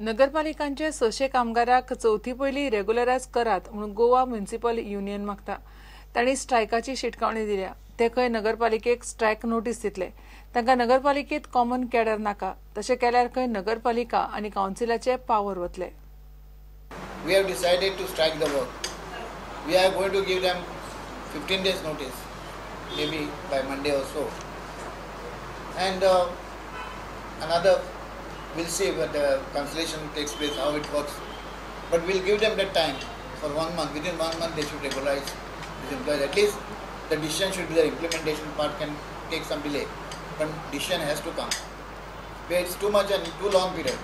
नगरपालिकांचे 600 कामगारांक चौथी पयली रेग्युलरायज करात म्हणून गोवा म्युनिसिपल युनियन मागता। तांणी स्ट्रायकाची शिटकावणी दिल्या। ते खंय नगरपालिकेक स्ट्रायक नोटीस दितले। तांकां नगरपालिकेत कॉमन कॅडर नाका, तशें केल्यार खंय नगरपालिका आनी कावन्सिलाचे पावर वतले। We have decided to strike the work. We are going to give them 15 days notice, maybe by Monday or so. And another, we'll see when the cancellation takes place, how it works. But we'll give them that time for 1 month. Within 1 month, they should regularize these employees. At least the decision should be the implementation part can take some delay, but decision has to come. It's too much and too long period.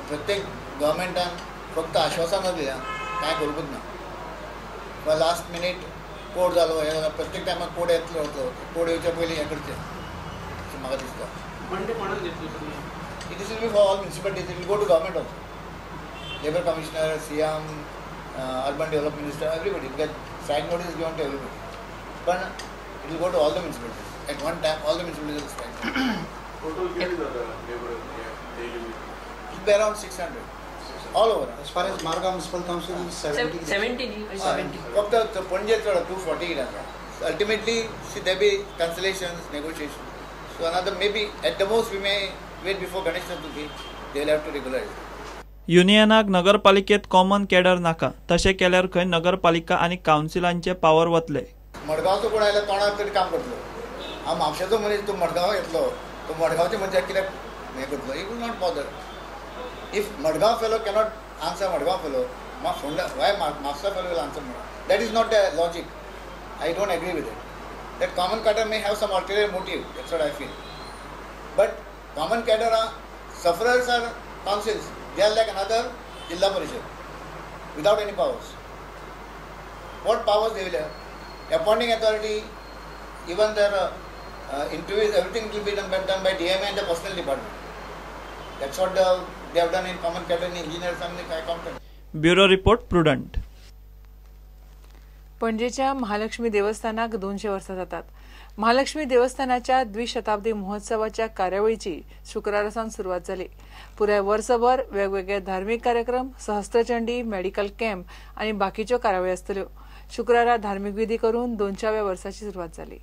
प्रत्येक गव्हर्मेंटान फक्त आश्वासनां दिल्या, कांय करूंकच ना. Last minute code जालो, हे जालो, प्रत्येक टायमार कोड येतलो वतलो. कोड येवच्या पयलीं हें करचें अशें म्हाका दिसता. It will be for all municipalities. It will go to government also. Labour Commissioner, CM, Urban Development Minister, everybody. Because strike notice is given to everybody. But it will go to all the municipalities. At one time, all the municipalities will strike. Total what is the labour daily? It will be around 600. All over. As far as Marga Municipal Council is 70. फक्त पणजे चड 240 आसा. Ultimately, see there be cancellations, negotiations. So another maybe at the most we may wait before Ganesh Chaturthi. They will have to regularize. युनियनाक नगरपालिकेत common cadre नाका, तशें केल्यार खंय नगरपालिका आनी कावन्सिलांचे पावर वतले। मडगांवचो कोण आयला तोंडार तरी काम करतलो. हांव म्हापशेचो मनीस तूं मडगांव येतलो, तो मडगांवचे मनशाक कित्याक हें करतलो? He will not bother. If Madgaon fellow cannot answer Madgaon fellow, why Mapusa fellow will answer more? That is not the logic. I don't agree with it. That common cadre may have some ulterior motive. That's what I feel. But common cadre sufferers are councils. They are like another Jilla Parishad without any powers. What powers they will have? Appointing authority, even their interviews, everything will be done by DMA and the personnel department. That's what they have done in common cadre and engineers and accountants. Bureau report prudent. पणजेच्या महालक्ष्मी देवस्थानाक 200 वर्सां जातात. महालक्ष्मी देवस्थानाच्या द्विशताब्दी महोत्सवाच्या कार्यावळीची शुक्रारासान सुरवात जाली. पुराय वर्सभर वेगवेगळे धार्मीक कार्यक्रम, सहस्त्रचंडी, मेडिकल कॅम्प आनी बाकीच्यो कार्यावळी आसतल्यो. शुक्रारा धार्मीक विधी करून 200व्या वर्साची सुरवात जाली.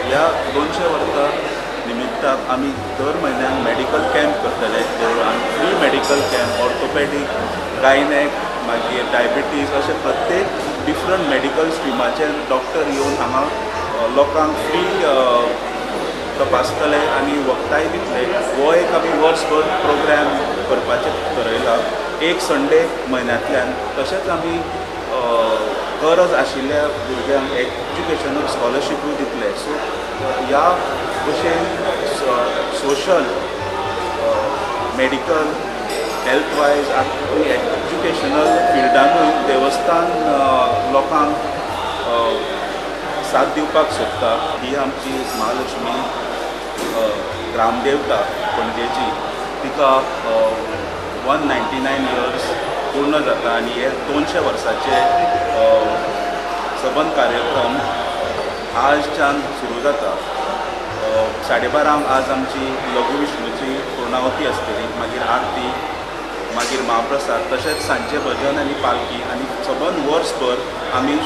ह्या 200 वर्सां निमित्ताक आमी दर म्हयन्याक मेडिकल कॅम्प करतले. Free medical camp, orthopaedic, gynaec, मागीर डायबिटीज, अशे प्रत्येक डिफरंट मेडिकल स्ट्रिमाचे डॉक्टर येवन हांगा लोकांक फ्री तपासतले आनी वखदाय दितले. हो एक आमी वर्सभर प्रोग्राम करपाचें ठरयला. एक संडे म्हयन्यांतल्यान. तशेंच आमी गरज आशिल्ल्या भुरग्यांक एज्युकेशनल स्कॉलरशीपूय दितले. सो ह्या भशेन सोशल, मेडिकल, हेल्थ वायज आनी एज्युकेशनल फिल्डानूय देवस्थान लोकांक साथ दिवपाक सोदता. ही आमची महालक्ष्मी ग्रामदेवता पणजेची. तिका 199 इयर्स पूर्ण जाता आनी हे 200 वर्साचे सबंद कार्यक्रम आजच्यान सुरू जाता. 12:30 आज आमची लघु विष्णूची पूर्णावती आसतली, मागीर आरती, मागीर महाप्रसाद, तशेंच सांजचे भजन आनी पालखी. आनी सबंद वर्सभर आमी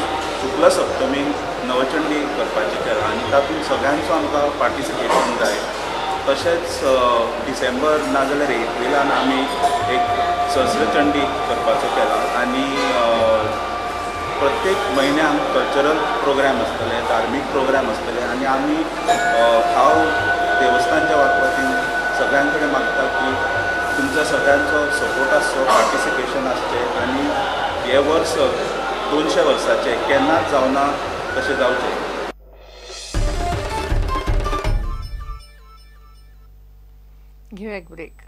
शुक्ल सप्तमीक नवचंडी करपाची केला आनी तातूंत सगळ्यांचो आमकां पार्टिसिपेशन जाय. तशेंच डिसेंबर नाजाल्यार एप्रिलान आमी एक सहस्त्रचंडी करपाचो केला आनी प्रत्येक म्हयन्याक कल्चरल प्रोग्राम आसतले, धार्मीक प्रोग्राम आसतले आनी आमी हांव देवस्थानच्या वाकवतीन सगळ्यां कडेन मागता की तुमच्या सगळ्यांचो सपोर्ट आसचो, पार्टिसिपेशन आसचें आनी हे वर्स 200 वर्साचे केन्नाच जावना तशें जावचें. घेऊया एक ब्रेक.